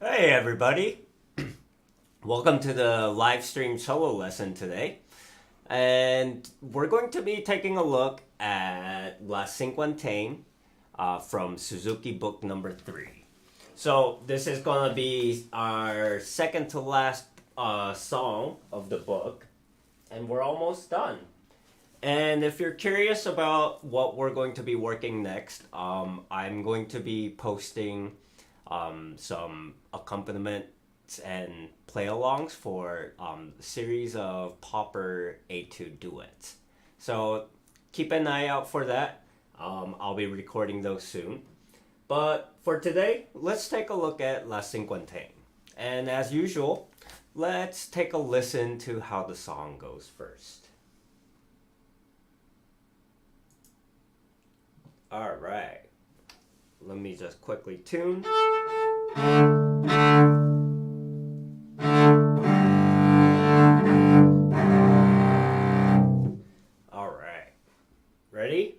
Hey everybody, welcome to the live stream solo lesson today. And we're going to be taking a look at La Cinquantaine from Suzuki book number 3. So this is going to be our second to last song of the book, and we're almost done. And if you're curious about what we're going to be working next, I'm going to be posting some accompaniments and play-alongs for the series of Popper Etude duets. So keep an eye out for that. I'll be recording those soon. But for today, let's take a look at La Cinquantaine. And as usual, let's take a listen to how the song goes first. All right, let me just quickly tune. All right, ready?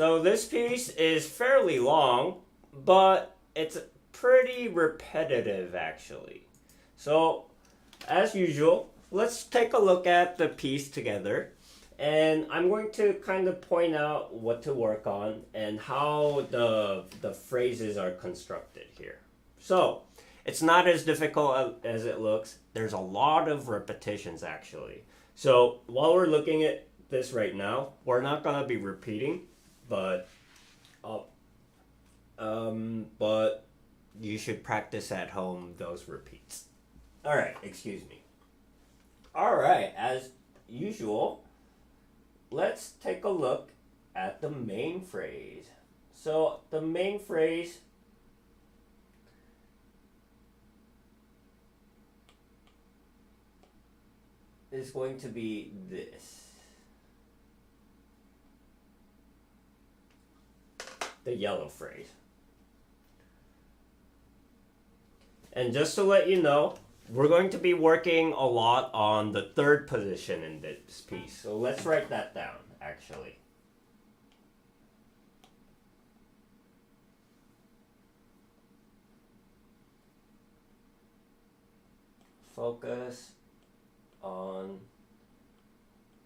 So this piece is fairly long, but it's pretty repetitive actually. So as usual, let's take a look at the piece together. And I'm going to kind of point out what to work on and how the phrases are constructed here. So it's not as difficult as it looks. There's a lot of repetitions actually. So while we're looking at this right now, we're not going to be repeating, but you should practice at home those repeats. All right, excuse me. All right, as usual, let's take a look at the main phrase. So the main phrase is going to be this. The yellow phrase. And just to let you know, we're going to be working a lot on the third position in this piece. So let's write that down, actually. Focus on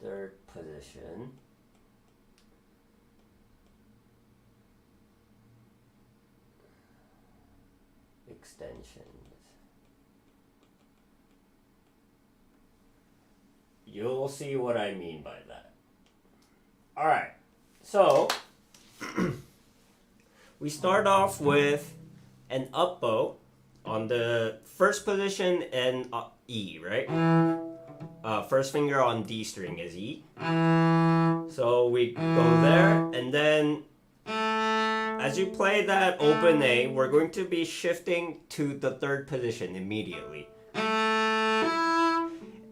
third position. Extensions. You'll see what I mean by that. All right, so we start off with an up bow on the first position and E, right? First finger on D string is E. So we go there, and then as you play that open A, we're going to be shifting to the third position immediately.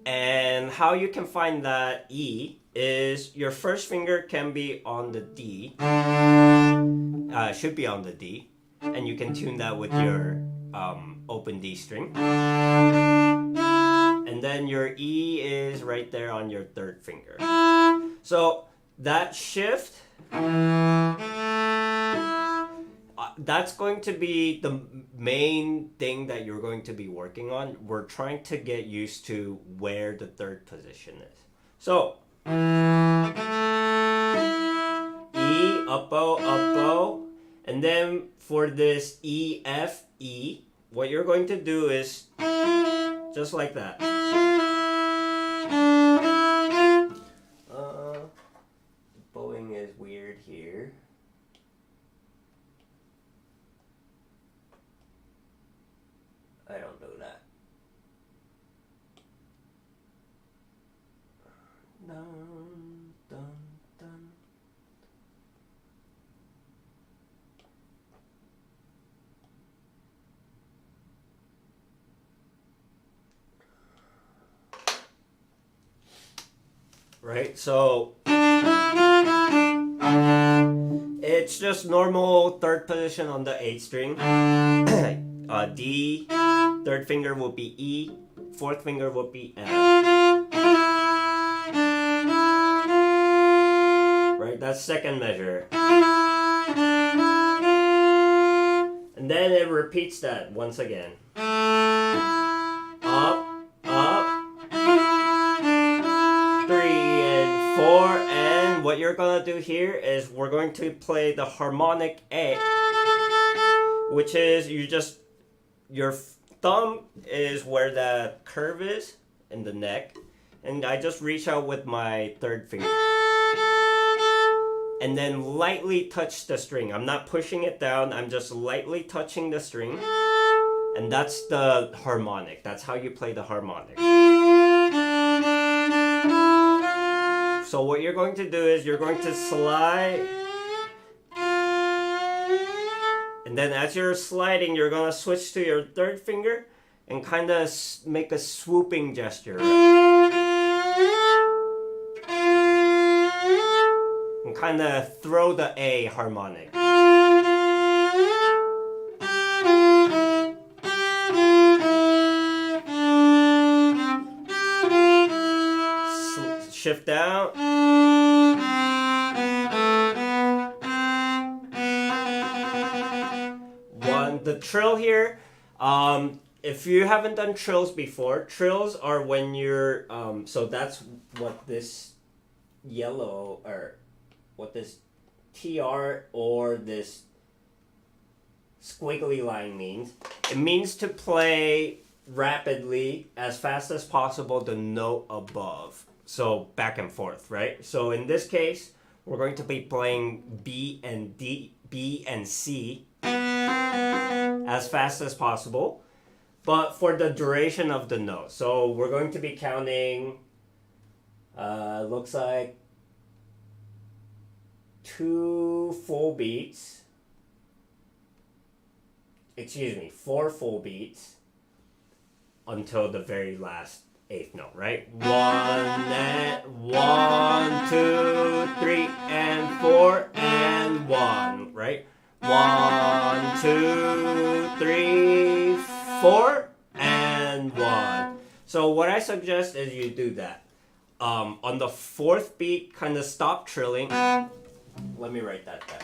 And how you can find that E is your first finger can be on the D, should be on the D, and you can tune that with your open D string. And then your E is right there on your third finger. So that shift, that's going to be the main thing that you're going to be working on. We're trying to get used to where the third position is. So E, up bow, and then for this E, F, E, what you're going to do is just like that. Bowing is weird here. I don't do that. Dun, dun, dun. Right, so it's just normal third position on the 8th string. D, third finger will be E, fourth finger will be F. Right, that's second measure. And then it repeats that once again. Up, up, 3 and 4, and what you're gonna do here is we're going to play the harmonic A, which is your thumb is where that curve is in the neck, and I just reach out with my third finger and then lightly touch the string. I'm not pushing it down, I'm just lightly touching the string, and that's the harmonic. That's how you play the harmonic. So what you're going to do is you're going to slide, and then as you're sliding, you're going to switch to your third finger and kind of make a swooping gesture. And kind of throw the A harmonic. Shift down. the trill here, if you haven't done trills before, trills are when you're, so that's what this yellow, or what this TR or this squiggly line means. It means to play rapidly, as fast as possible, the note above. So back and forth, right? So in this case, we're going to be playing B and D, B and C as fast as possible, but for the duration of the note. So we're going to be counting, looks like 4 full beats until the very last eighth note, right? 1, 2, 3, and 4, and 1, right? 1, 2, 3, 4, and 1. So what I suggest is you do that. On the fourth beat, kind of stop trilling. Let me write that down.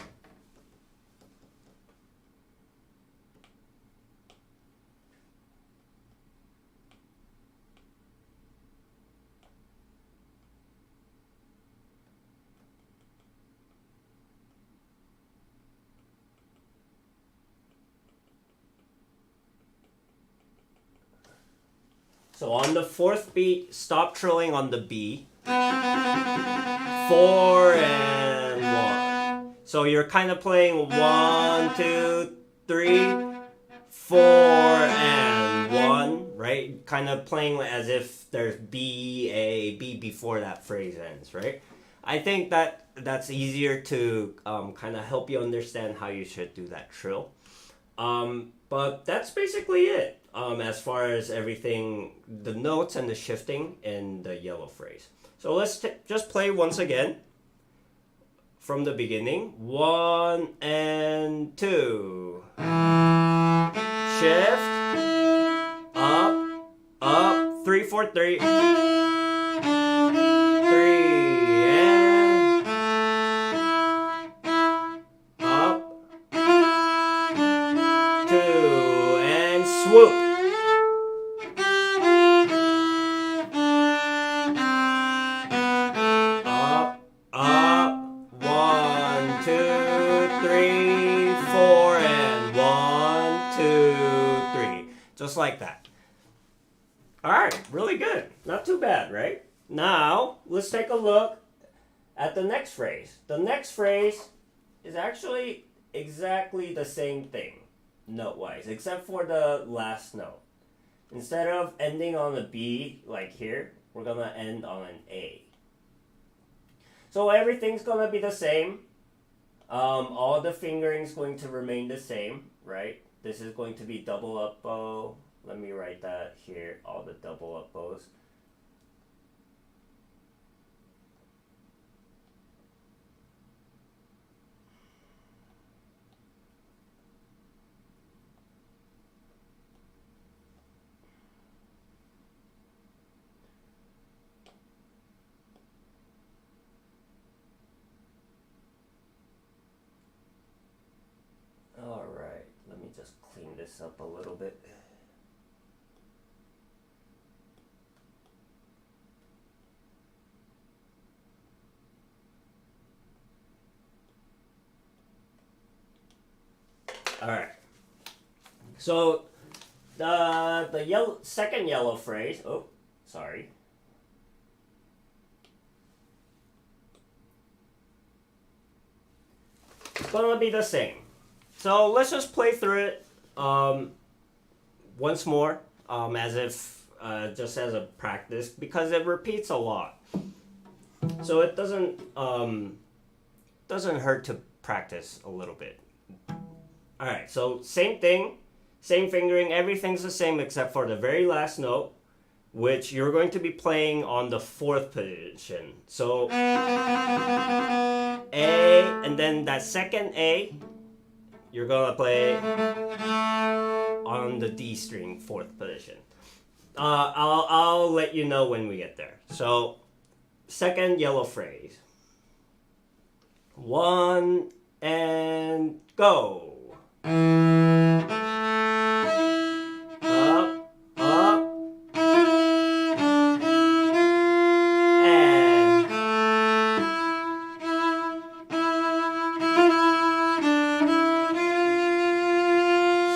So on the fourth beat, stop trilling on the B. 4 and 1. So you're kind of playing 1, 2, 3, 4 and 1, right? Kind of playing as if there's B, A, B before that phrase ends, right? I think that's easier to kind of help you understand how you should do that trill. But that's basically it. As far as everything, the notes and the shifting in the yellow phrase. So let's just play once again from the beginning. 1 and 2. Shift. Up, 3, 4, 3. 3 and up. 2 and swoop. Just like that. Alright, really good. Not too bad, right? Now, let's take a look at the next phrase. The next phrase is actually exactly the same thing, note-wise, except for the last note. Instead of ending on a B, like here, we're going to end on an A. So everything's going to be the same. All the fingering's going to remain the same, right? This is going to be double up bow. Let me write that here, all the double up bows. All right, let me just clean this up a little bit. All right. So the second yellow phrase. Oh, sorry. It's gonna be the same. So let's just play through it once more, as if just as a practice, because it repeats a lot. So it doesn't hurt to practice a little bit. All right, so same thing, same fingering, everything's the same except for the very last note, which you're going to be playing on the fourth position. So A, and then that second A, you're gonna play on the D string, fourth position. I'll let you know when we get there. So, second yellow phrase. 1 and go.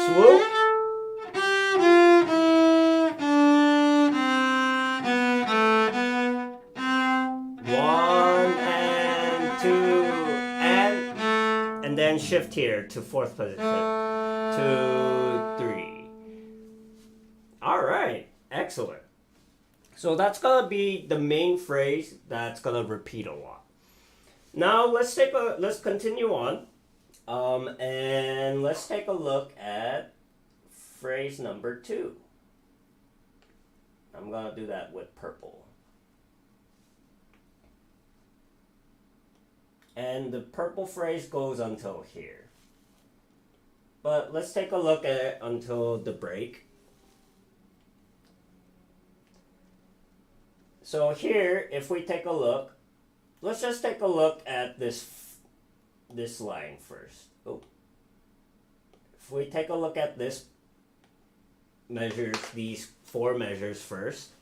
swoop. One and two and then shift here to fourth position. 2, 3. All right, excellent. So that's gonna be the main phrase that's gonna repeat a lot. Now let's continue on, and let's take a look at phrase number 2. I'm gonna do that with purple. And the purple phrase goes until here. But let's take a look at it until the break. So here, if we take a look, let's just take a look at this line first. Oh. If we take a look at these 4 measures first,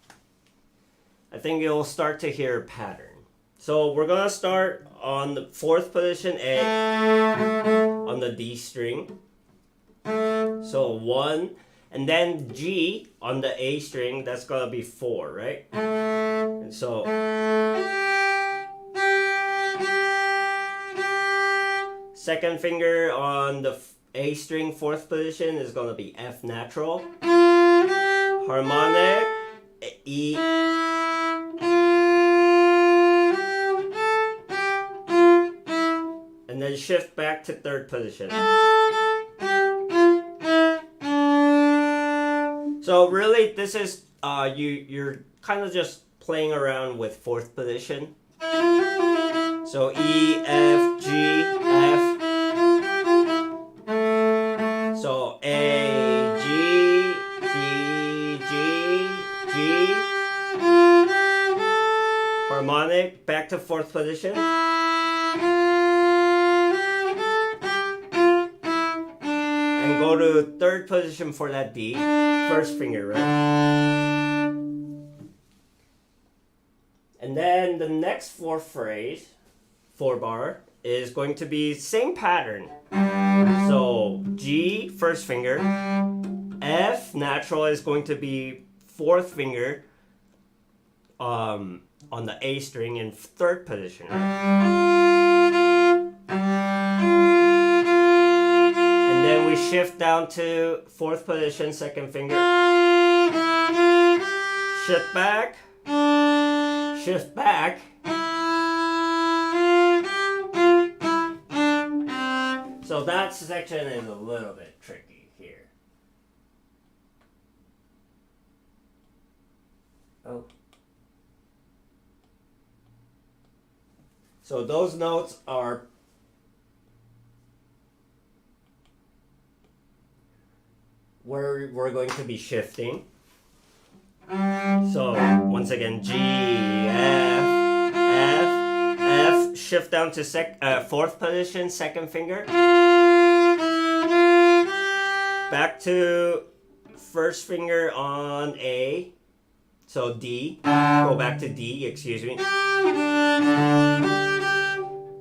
I think you'll start to hear a pattern. So we're gonna start on the 4th position A on the D string. So 1, and then G on the A string, that's gonna be 4, right? And so second finger on the A string 4th position is gonna be F natural, harmonic, E, and then shift back to 3rd position. So really, this is you're kind of just playing around with 4th position. So E, F, G, F. So A, G, B, G, G. Harmonic, back to 4th position. And go to 3rd position for that D. 1st finger, right? And then the next 4 bar, is going to be same pattern. So G, 1st finger. F, natural, is going to be 4th finger on the A string in 3rd position. And then we shift down to 4th position, 2nd finger. Shift back. Shift back. So that section is a little bit tricky here. Oh. So those notes are where we're going to be shifting. So once again, G, F, F, F, shift down to 4th position, 2nd finger. Back to 1st finger on A. So D, go back to D, excuse me.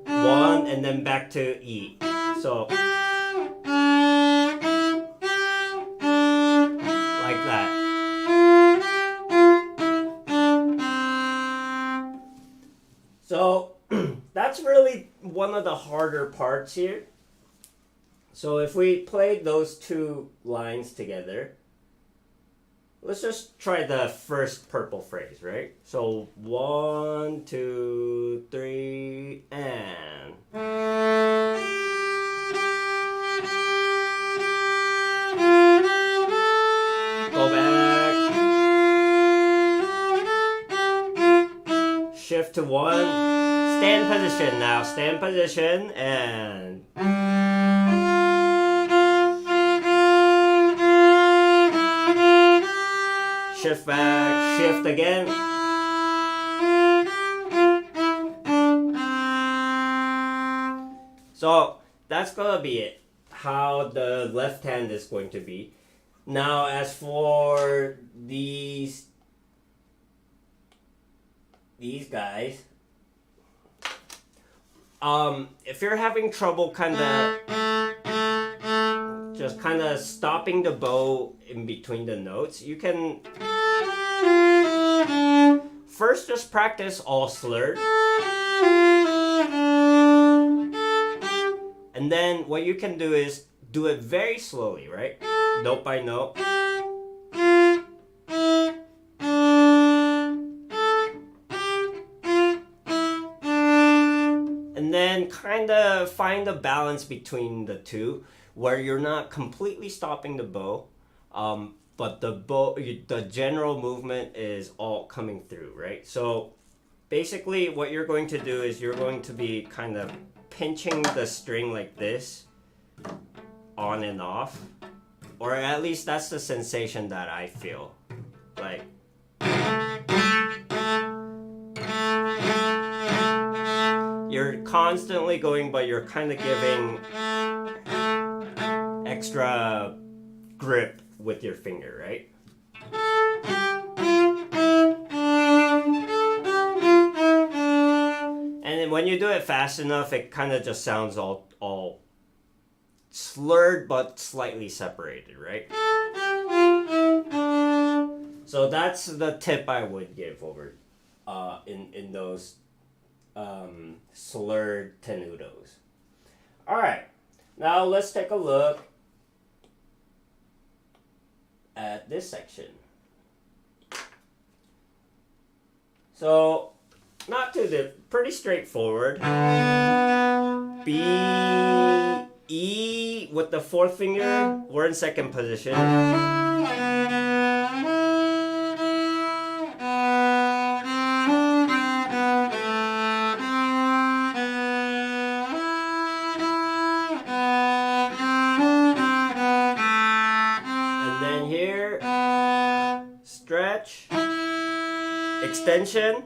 1 and then back to E. So like that. So that's really one of the harder parts here. So if we play those 2 lines together, let's just try the first purple phrase, right? So 1, 2, 3, and go back. Shift to 1. Stand position now. Stand position and shift back, shift again. So that's gonna be it, how the left hand is going to be. Now as for these guys, if you're having trouble kind of just kind of stopping the bow in between the notes. You can first just practice all slurred. And then what you can do is do it very slowly, right? Note by note. And then kind of find a balance between the two where you're not completely stopping the bow, but the general movement is all coming through, right? So basically what you're going to do is you're going to be kind of pinching the string like this on and off, or at least that's the sensation that I feel like. You're constantly going, but you're kind of giving extra grip with your finger, right? And when you do it fast enough, it kind of just sounds all slurred but slightly separated, right? So that's the tip I would give over in those slurred tenutos. All right, now let's take a look at this section. So not too pretty straightforward. B, E with the fourth finger, we're in second position. And then here, stretch, extension.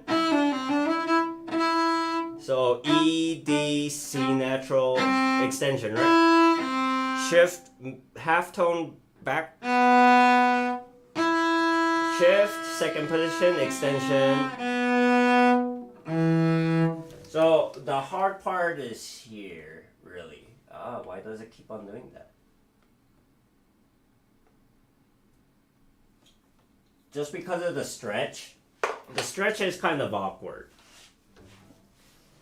So E, D, C natural, extension, right? Shift, half tone back. Shift, second position, extension. So the hard part is here, really. Why does it keep on doing that? Just because of the stretch. The stretch is kind of awkward.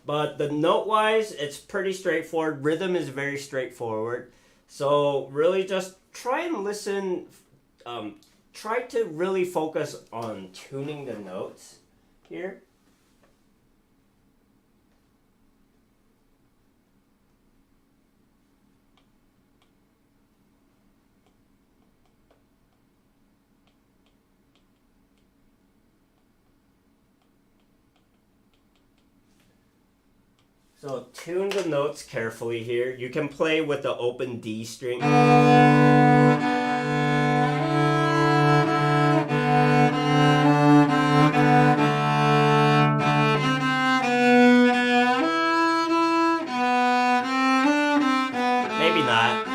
But the note-wise, it's pretty straightforward. Rhythm is very straightforward. So really just try and listen. Try to really focus on tuning the notes here. So tune the notes carefully here. You can play with the open D string. Maybe not.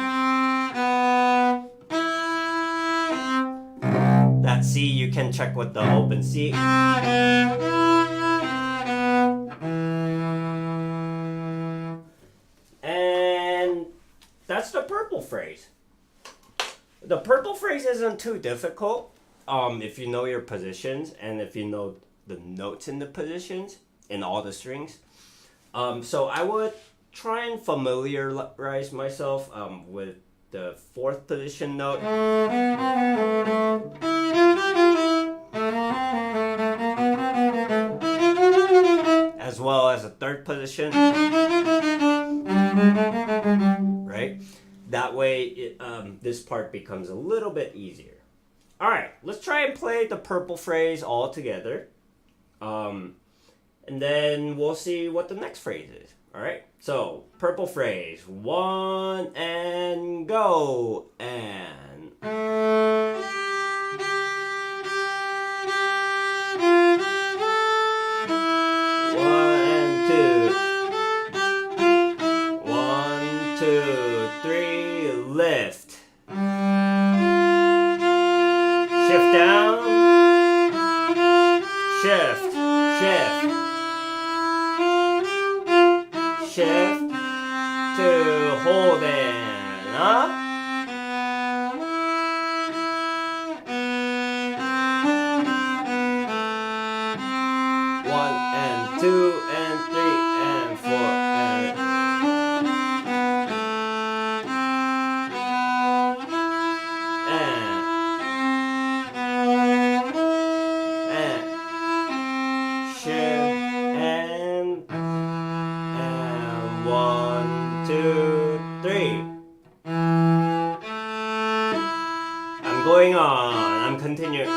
That C, you can check with the open C. That's the purple phrase. The purple phrase isn't too difficult if you know your positions and if you know the notes in the positions in all the strings. So I would try and familiarize myself with the fourth position note. As well as a third position. Right? That way, this part becomes a little bit easier. All right, let's try and play the purple phrase all together. And then we'll see what the next phrase is. All right, so purple phrase, 1 and go, and. 2, 3, lift. Shift down. Shift, shift. Shift to hold and up. 2 and 3 and 4 and shift and 1, 2, 3. I'm going on. I'm continuing.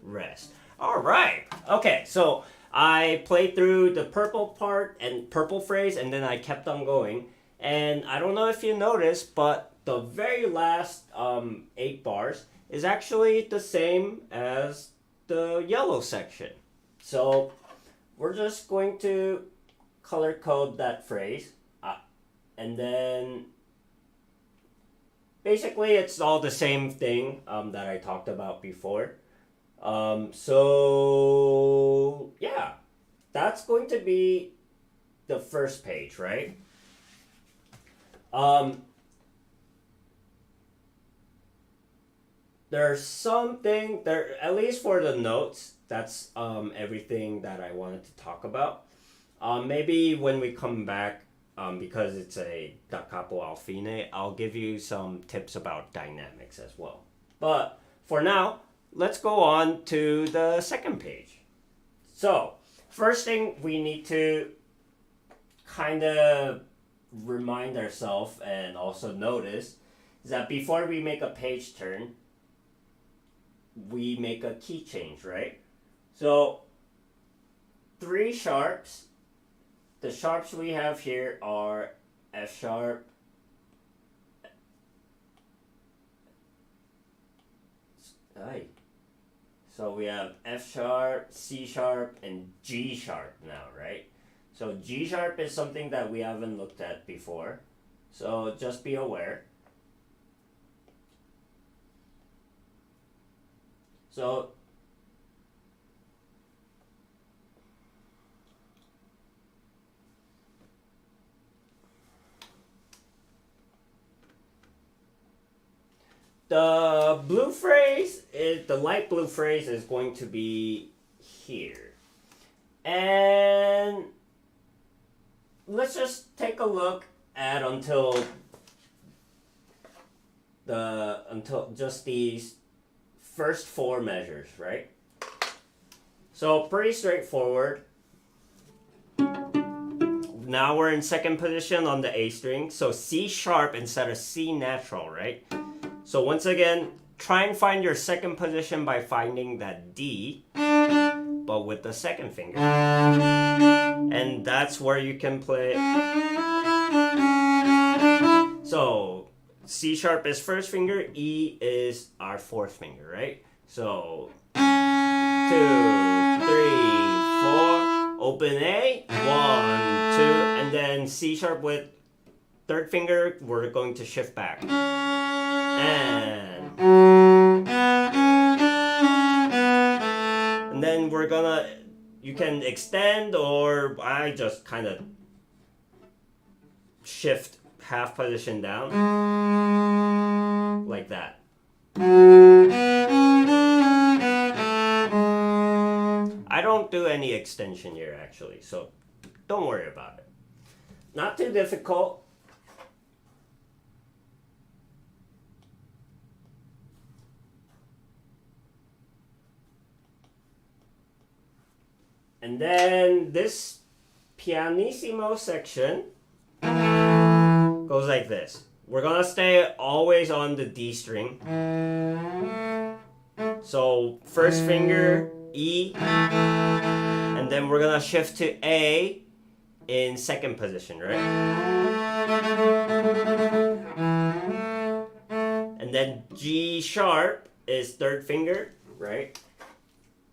Rest. All right. Okay, so I played through the purple part and purple phrase, and then I kept on going. And I don't know if you noticed, but the very last 8 bars is actually the same as the yellow section. So we're just going to color code that phrase, and then basically it's all the same thing that I talked about before. So yeah, that's going to be the first page, right? There's something there, at least for the notes. That's everything that I wanted to talk about. Maybe when we come back, because it's a da capo al fine, I'll give you some tips about dynamics as well. But for now, let's go on to the second page. So, first thing we need to kind of remind ourselves and also notice is that before we make a page turn, we make a key change, right? So, 3 sharps. The sharps we have here are F sharp, so we have F sharp, C sharp, and G sharp now, right? So G sharp is something that we haven't looked at before, so just be aware. So the blue phrase is, the light blue phrase is going to be here. And let's just take a look at until just these first 4 measures, right? So pretty straightforward. Now we're in second position on the A string, so C sharp instead of C natural, right? So once again, try and find your second position by finding that D, but with the second finger. And that's where you can play. So C sharp is first finger, E is our 4th finger, right? So 2, 3, 4, open A, 1, 2, and then C sharp with 3rd finger, we're going to shift back. And then we're gonna, you can extend, or I just kind of shift half position down like that. I don't do any extension here actually, so don't worry about it. Not too difficult. And then this pianissimo section goes like this. We're gonna stay always on the D string. So first finger, E, and then we're gonna shift to A in second position, right? And then G sharp is 3rd finger, right?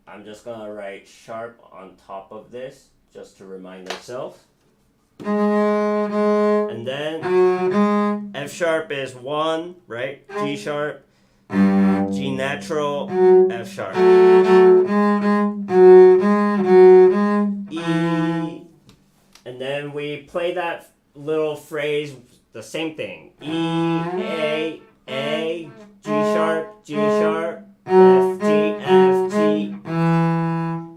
I'm just gonna write sharp on top of this just to remind ourselves. And And then F sharp is 1, right? G sharp, G natural, F sharp. E. And then we play that little phrase, the same thing. E, A, G sharp, F, G.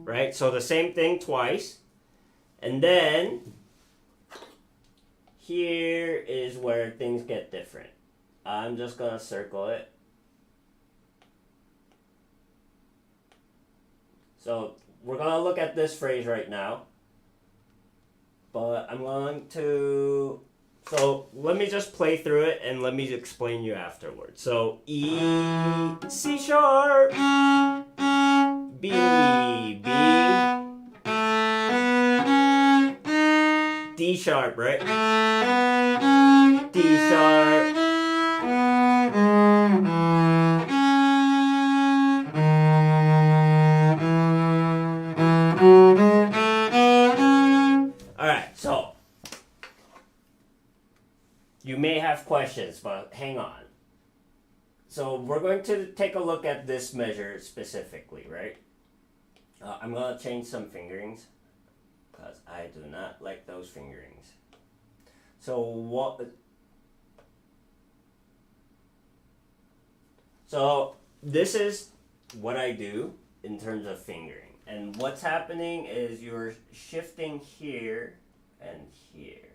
Right? So the same thing twice. And then here is where things get different. I'm just going to circle it. So we're going to look at this phrase right now. But I'm going to... So let me just play through it and let me explain you afterwards. So E, C sharp, B, D sharp, right? D sharp. Alright, so you may have questions, but hang on. So we're going to take a look at this measure specifically, right? I'm going to change some fingerings because I do not like those fingerings. So this is what I do in terms of fingering. And what's happening is you're shifting here and here.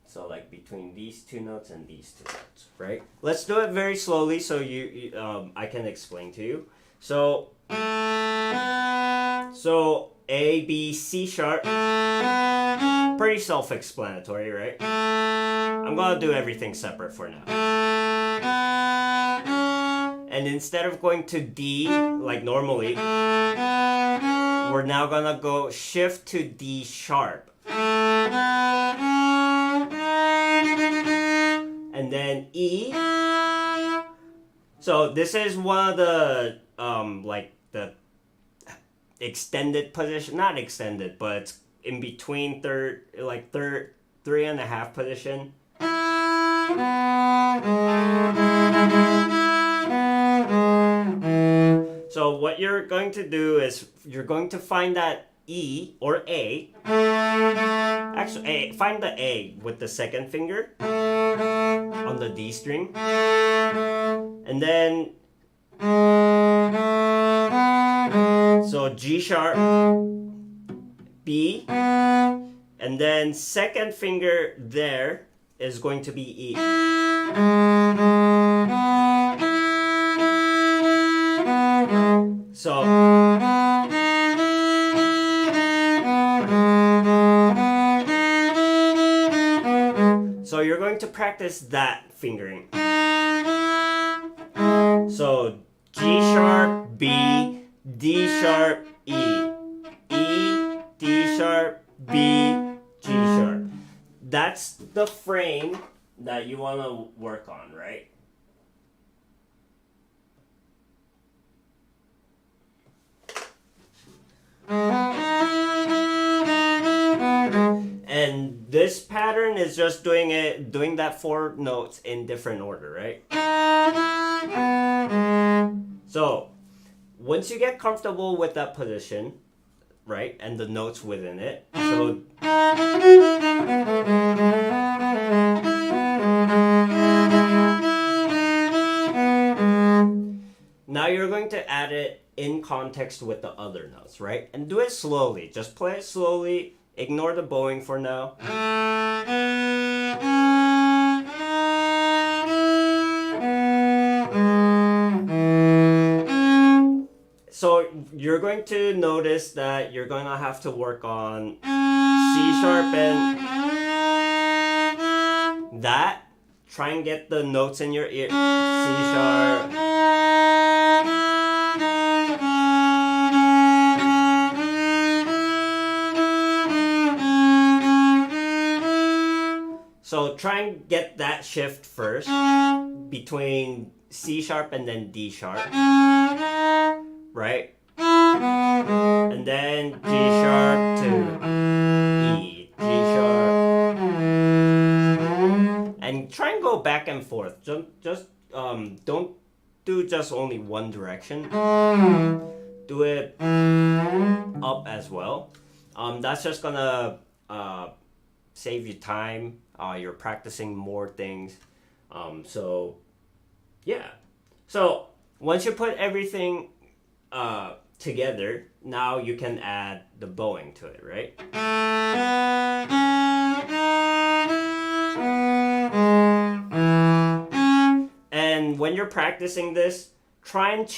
So like between these two notes and these two notes, right? Let's do it very slowly so I can explain to you. So A, B, C sharp, pretty self-explanatory, right? I'm gonna do everything separate for now. And instead of going to D like normally, we're now gonna go shift to D sharp. And then E. So this is one of the like the extended position, not extended, but it's in between third 3.5 position. So what you're going to do is you're going to find that E or A. Actually, find the A with the second finger on the D string. And then so G sharp, B, and then second finger there is going to be E. So you're going to practice that fingering. So G sharp, B, D sharp, E. E, D sharp, B, G sharp. That's the frame that you want to work on, right? And this pattern is just doing that 4 notes in different order, right? So once you get comfortable with that position, right, and the notes within it, so now you're going to add it in context with the other notes, right? And do it slowly. Just play it slowly. Ignore the bowing for now. So you're going to notice that you're going to have to work on C sharp and that. Try and get the notes in your ear. C sharp. So try and get that shift first between C sharp and then D sharp, right? And then G sharp to try and go back and forth. Just don't do just only one direction. Do it up as well. That's just gonna save you time. You're practicing more things. So yeah. So once you put everything together, now you can add the bowing to it, right? And when you're practicing this, try and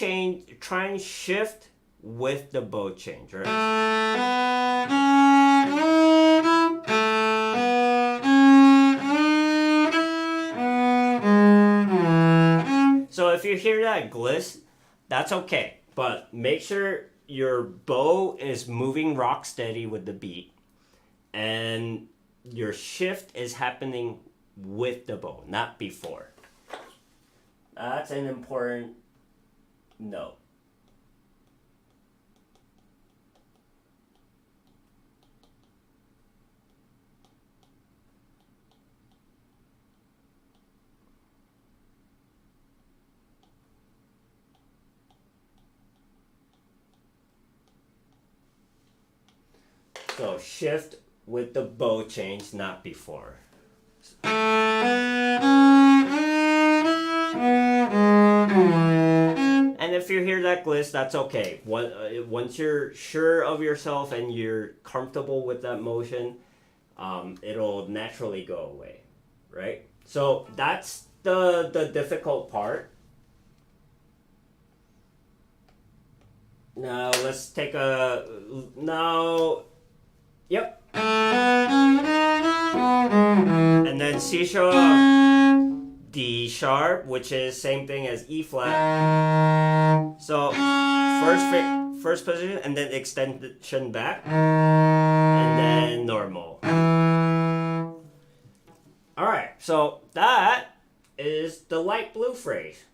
shift with the bow change, right? So if you hear that gliss, that's okay. But make sure your bow is moving rock steady with the beat. And your shift is happening with the bow, not before. That's an important note. So shift with the bow change, not before. And if you hear that gliss, that's okay. Once you're sure of yourself and you're comfortable with that motion, it'll naturally go away, right? So that's the difficult part. Now let's take yep. And then C sharp, D sharp, which is same thing as E flat. So first position and then extension back, and then normal. All right, so that is the light blue phrase.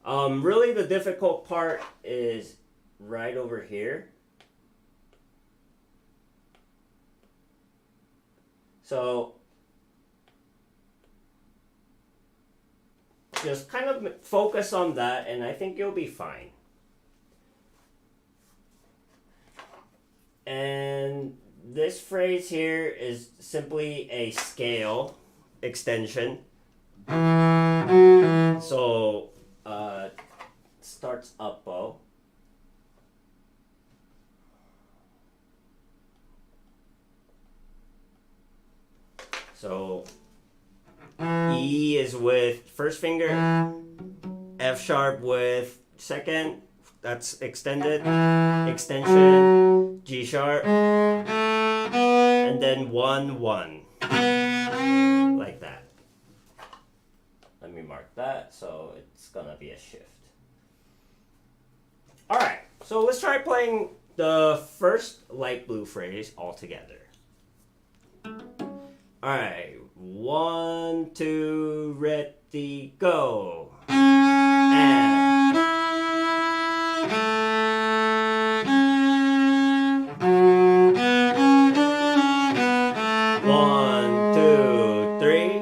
Really the difficult part is right over here. So just kind of focus on that and I think you'll be fine. And this phrase here is simply a scale extension. So starts up bow. So E is with first finger, F sharp with second, that's extended, extension, G sharp, and then 1, 1, like that. Let me mark that, so it's gonna be a shift. Alright, so let's try playing the first light blue phrase all together. Alright, 1, 2, ready, go. And 1, 2, 3.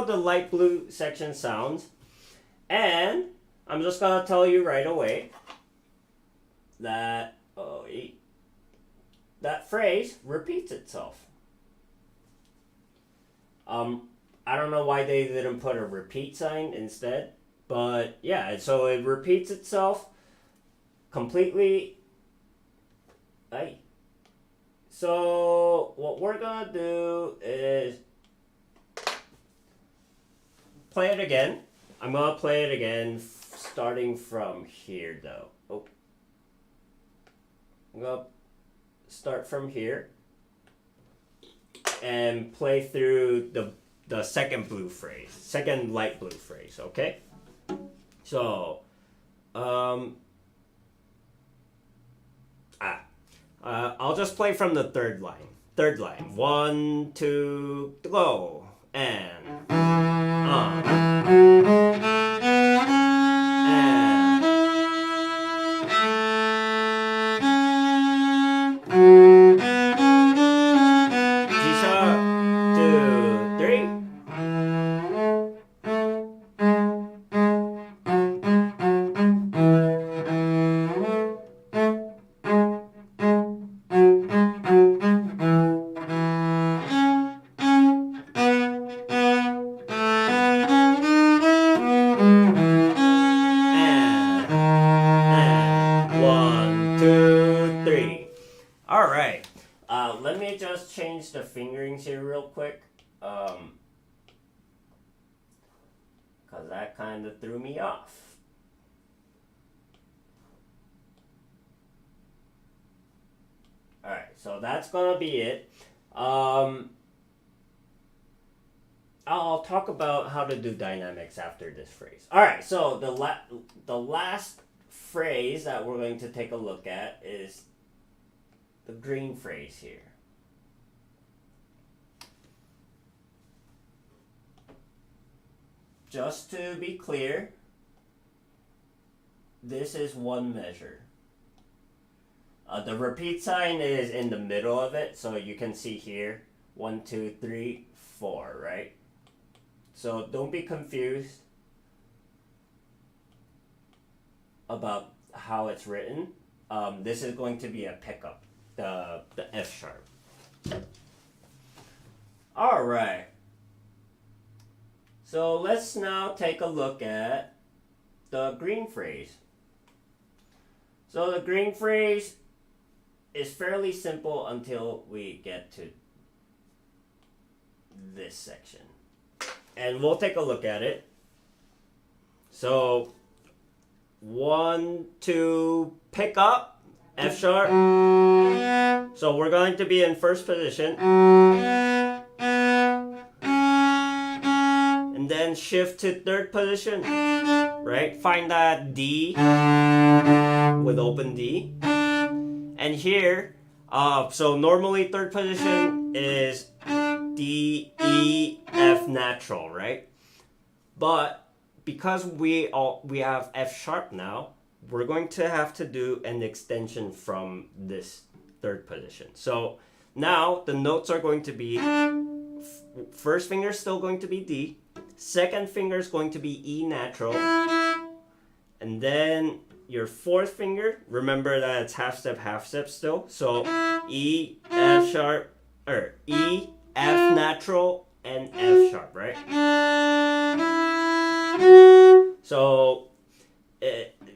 The light blue section sounds, and I'm just gonna tell you right away that that phrase repeats itself. I don't know why they didn't put a repeat sign instead, but yeah, so it repeats itself completely. So what we're gonna do is play it again. I'm gonna play it again, starting from here though. Oh, I'm gonna start from here and play through the second blue phrase, second light blue phrase, okay? So, I'll just play from the third line. Third line. 1, 2, go. And. Let me just change the fingerings here real quick, because that kind of threw me off. Alright, so that's going to be it. I'll talk about how to do dynamics after this phrase. Alright, so the last phrase that we're going to take a look at is the green phrase here. Just to be clear, this is one measure. The repeat sign is in the middle of it, so you can see here 1, 2, 3, 4, right? So don't be confused about how it's written. This is going to be a pickup, the F sharp. All right. So let's now take a look at the green phrase. So the green phrase is fairly simple until we get to this section. And we'll take a look at it. So 1, 2, pick up, F sharp. So we're going to be in first position. And then shift to third position, right? Find that D with open D. And here, so normally third position is D, E, F natural, right? But because we have F sharp now, we're going to have to do an extension from this third position. So now the notes are going to be, first finger is still going to be D, second finger is going to be E natural, and then your fourth finger, remember that it's half step still, so E, F sharp, or E, F natural, and F sharp, right? So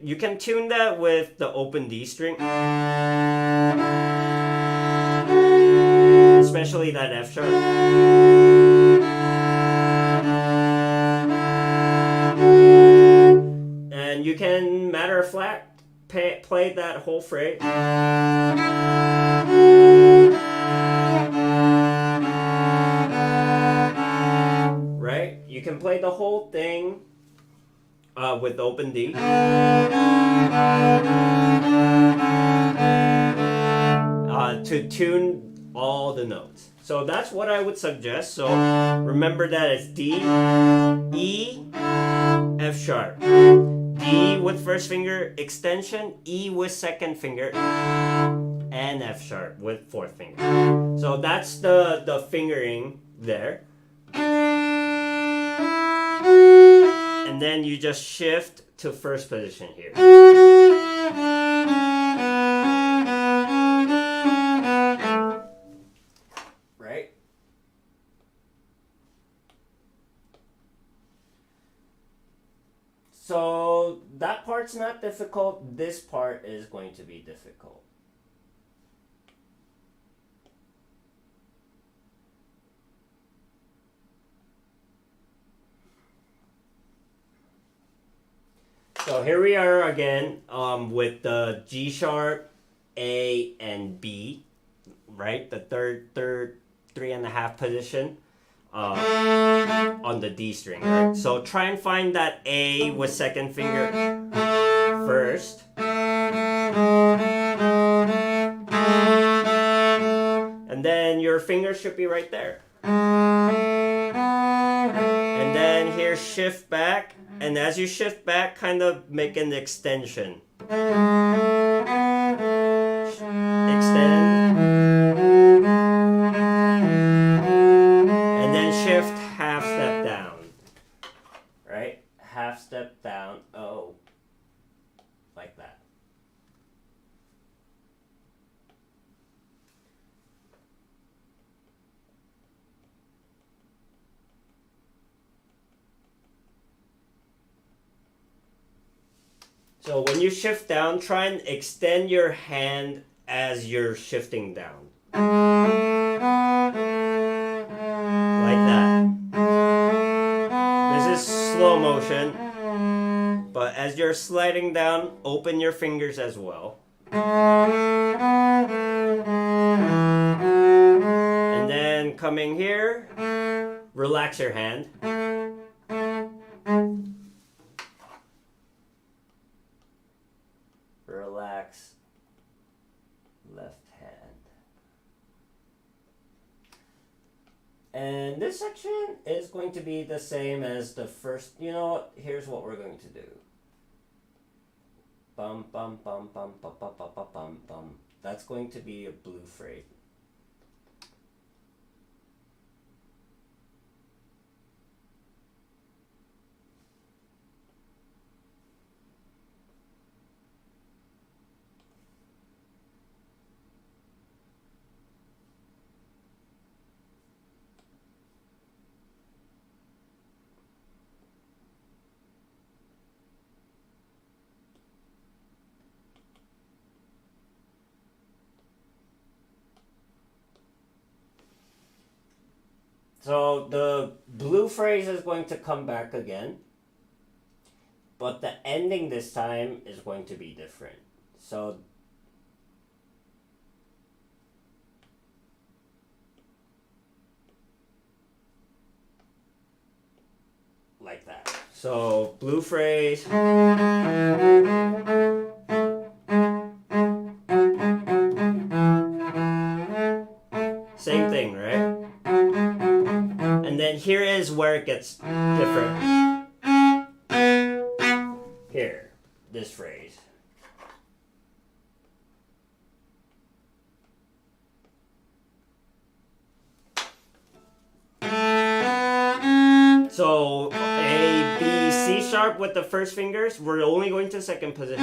you can tune that with the open D string, especially that F sharp. And you can, matter of fact, play that whole phrase. Right? You can play the whole thing with open D. To tune all the notes. So that's what I would suggest. So remember that it's D, E, F sharp. D with first finger extension, E with second finger, and F sharp with fourth finger. So that's the fingering there. And then you just shift to first position here. Right? So that part's not difficult. This part is going to be difficult. So here we are again with the G sharp, A, and B, right? The third 3.5 position. on the D string, right? So try and find that A with second finger first. And then your finger should be right there. And then here, shift back. And as you shift back, kind of make an extension. Extend. And then shift half step down. Right? Half step down. Oh. Like that. So when you shift down, try and extend your hand as you're shifting down. Like that. This is slow motion. But as you're sliding down, open your fingers as well. And then coming here, relax your hand. Relax left hand. And this section is going to be the same as the first. You know what? Here's what we're going to do. Bum, bum, bum, bum, bum, bum, bum, bum, bum, bum. That's going to be a blue phrase. So the blue phrase is going to come back again, but the ending this time is going to be different. So like that. So blue phrase. Same thing, right? And then here is where it gets different. Here, this phrase. So A, B, C sharp with the first fingers. We're only going to second position.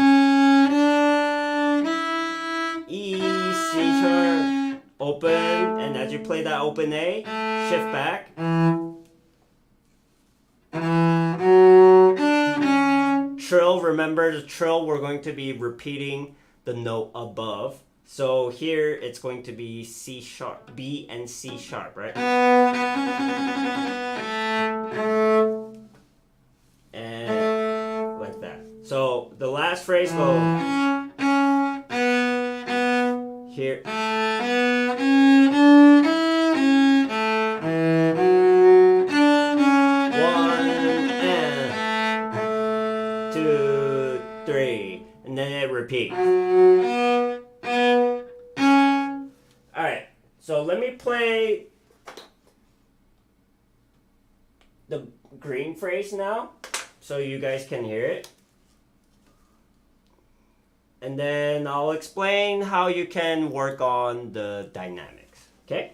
E, C sharp, open, and as you play that open A, shift back. Trill, remember the trill, we're going to be repeating the note above. So here it's going to be C sharp, B and C sharp, right? And like that. So the last phrase goes here. And then it repeats. Alright, so let me play the green phrase now so you guys can hear it. And then I'll explain how you can work on the dynamics. Okay?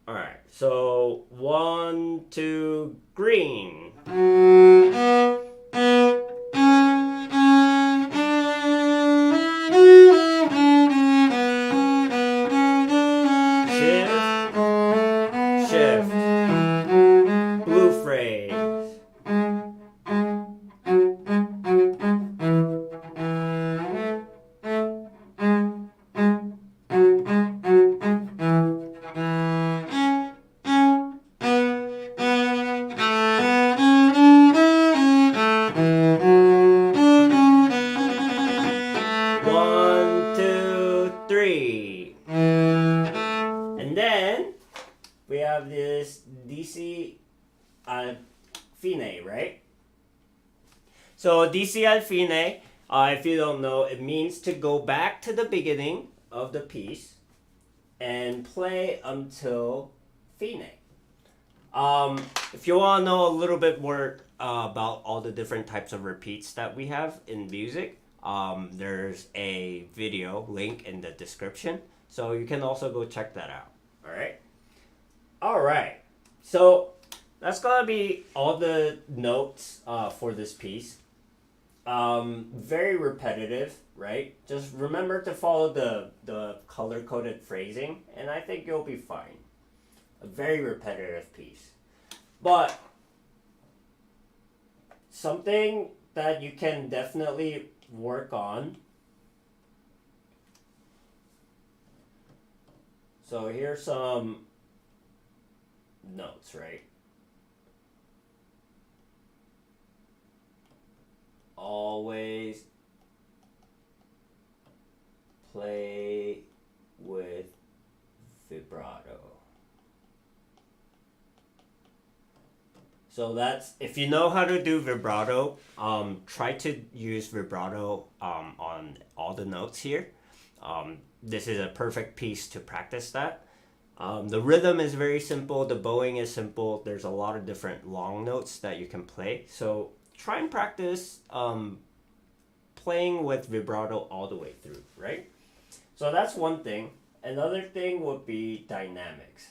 Alright, so 1, 2, green. we have this DC al fine, right? So DC al fine, if you don't know, it means to go back to the beginning of the piece and play until fine. If you want to know a little bit more about all the different types of repeats that we have in music, there's a video link in the description, so you can also go check that out. All right. So that's gonna be all the notes for this piece. Very repetitive, right? Just remember to follow the color-coded phrasing, and I think you'll be fine. A very repetitive piece. But something that you can definitely work on. So here's some notes, right? Always play with vibrato. So that's, if you know how to do vibrato, try to use vibrato on all the notes here. This is a perfect piece to practice that. The rhythm is very simple. The bowing is simple. There's a lot of different long notes that you can play. So try and practice playing with vibrato all the way through, right? So that's one thing. Another thing would be dynamics.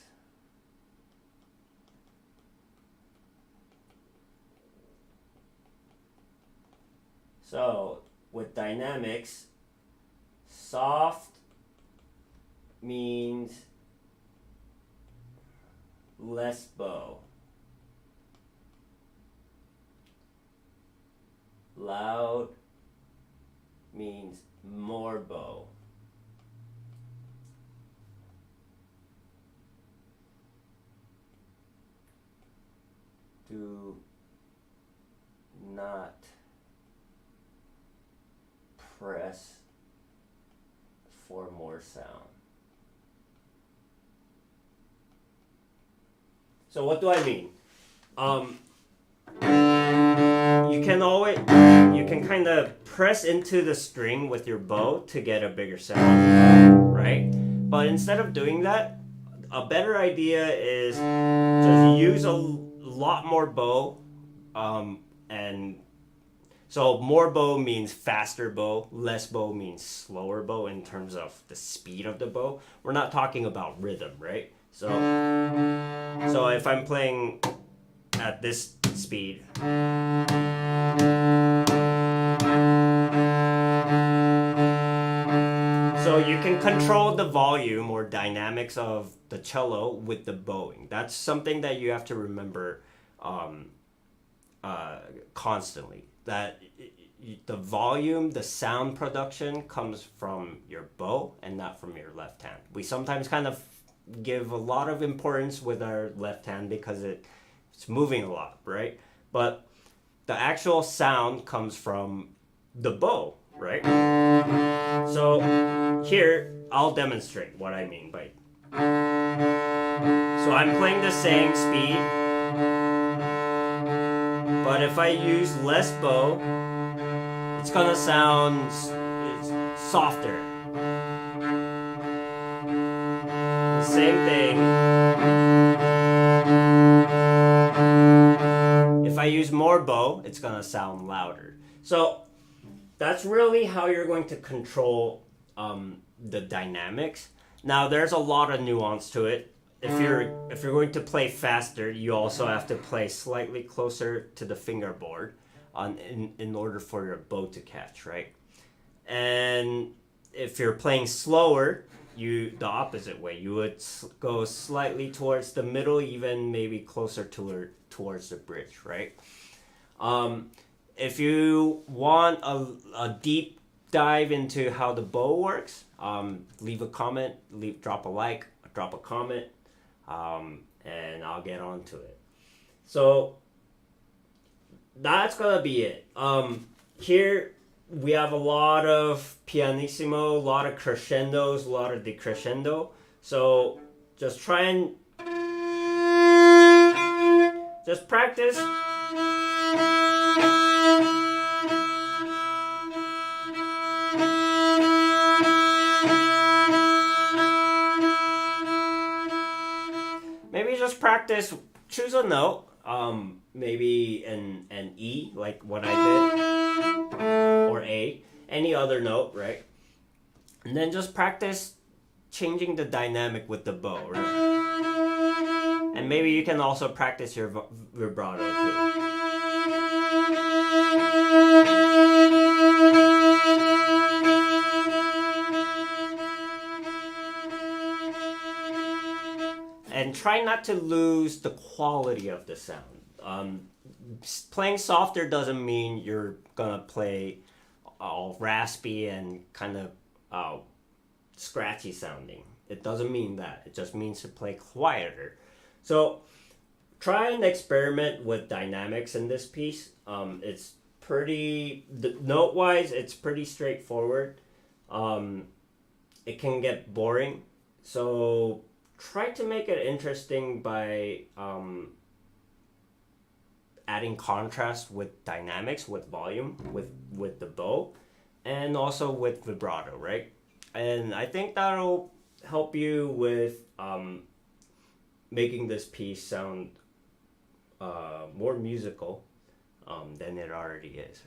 So with dynamics, soft means less bow. Loud means more bow. Do not press for more sound. So what do I mean? You can kind of press into the string with your bow to get a bigger sound, right? But instead of doing that, a better idea is just use a lot more bow, and so more bow means faster bow, less bow means slower bow in terms of the speed of the bow. We're not talking about rhythm, right? So if I'm playing at this speed, so you can control the volume or dynamics of the cello with the bowing. That's something that you have to remember constantly. That the volume, the sound production comes from your bow and not from your left hand. We sometimes kind of give a lot of importance with our left hand because it's moving a lot, right? But the actual sound comes from the bow, right? So here, I'll demonstrate what I mean by. So I'm playing the same speed, but if I use less bow, it's gonna sound softer. The same thing. If I use more bow, it's gonna sound louder. So that's really how you're going to control the dynamics. Now there's a lot of nuance to it. If you're going to play faster, you also have to play slightly closer to the fingerboard in order for your bow to catch, right? And if you're playing slower, the opposite way. You would go slightly towards the middle, even maybe closer towards the bridge, right? If you want a deep dive into how the bow works, leave a comment, drop a like, drop a comment, and I'll get on to it. So that's gonna be it. Here we have a lot of pianissimo, a lot of crescendos, a lot of decrescendo. So just try and just practice. Maybe just practice, choose a note, maybe an E, like what I did, or A, any other note, right? And then just practice changing the dynamic with the bow, right? And maybe you can also practice your vibrato too. And try not to lose the quality of the sound. Playing softer doesn't mean you're gonna play all raspy and kind of scratchy sounding. It doesn't mean that. It just means to play quieter. So try and experiment with dynamics in this piece. It's pretty, note wise, it's pretty straightforward. It can get boring. So try to make it interesting by adding contrast with dynamics, with volume, with the bow, and also with vibrato, right? And I think that'll help you with making this piece sound more musical than it already is.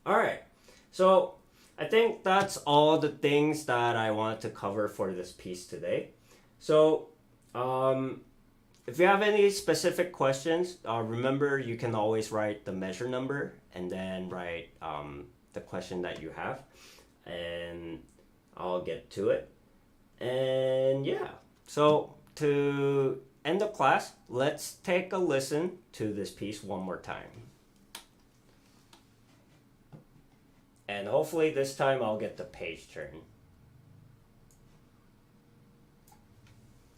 All right, so I think that's all the things that I want to cover for this piece today. So if you have any specific questions, remember you can always write the measure number and then write the question that you have, and I'll get to it. And yeah, so to end the class, let's take a listen to this piece one more time. And hopefully this time I'll get the page turn.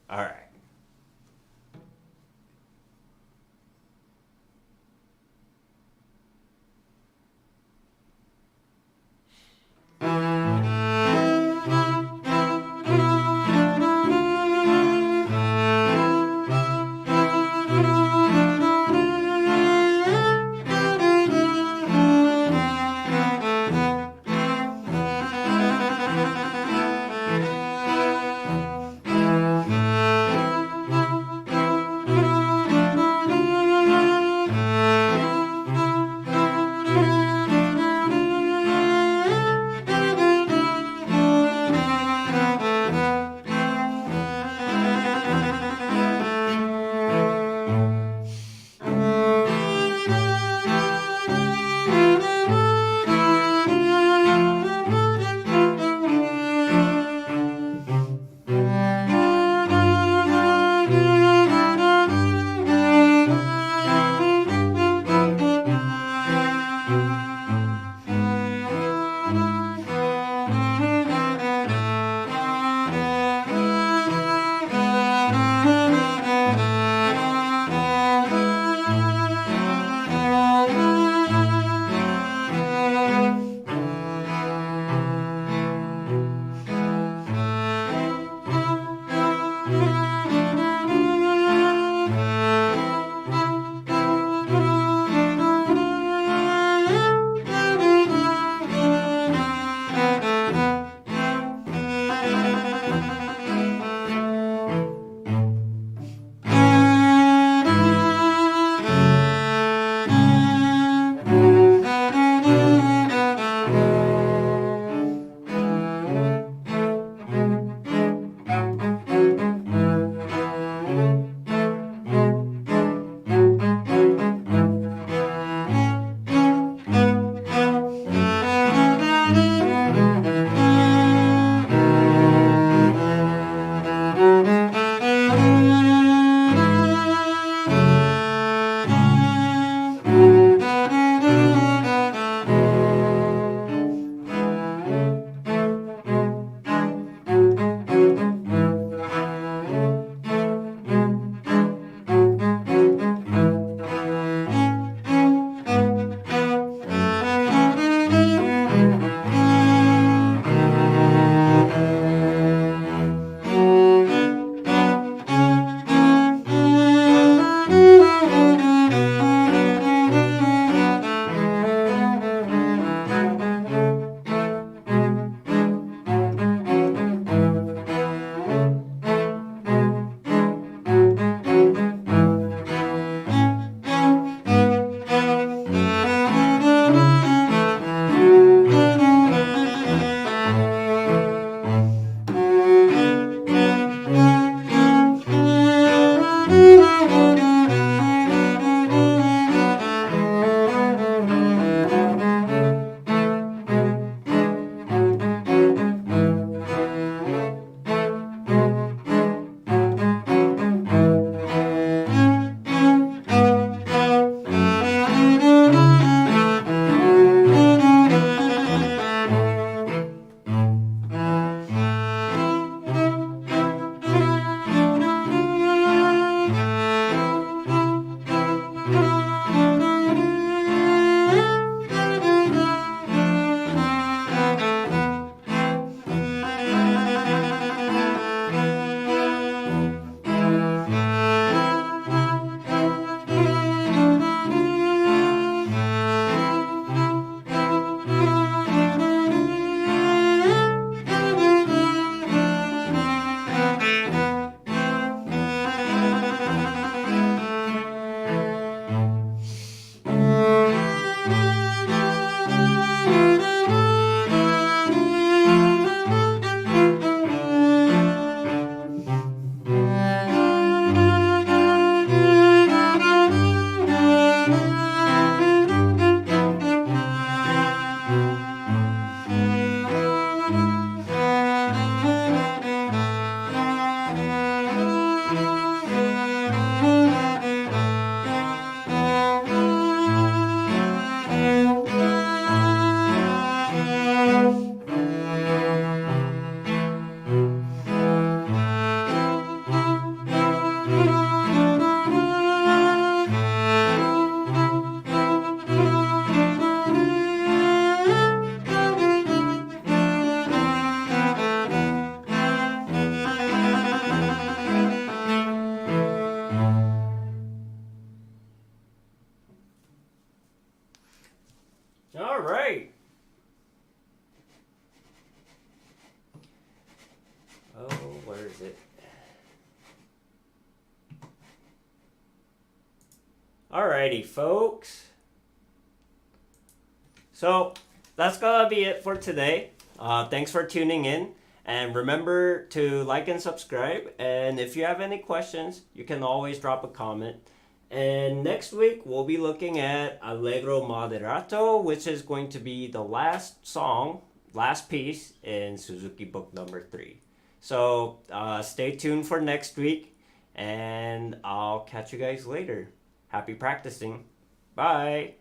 All right. is it? Alrighty, folks. So that's gonna be it for today. Thanks for tuning in. And remember to like and subscribe. And if you have any questions, you can always drop a comment. And next week, we'll be looking at Allegro Moderato, which is going to be the last song, last piece in Suzuki book number 3. So stay tuned for next week, and I'll catch you guys later. Happy practicing. Bye.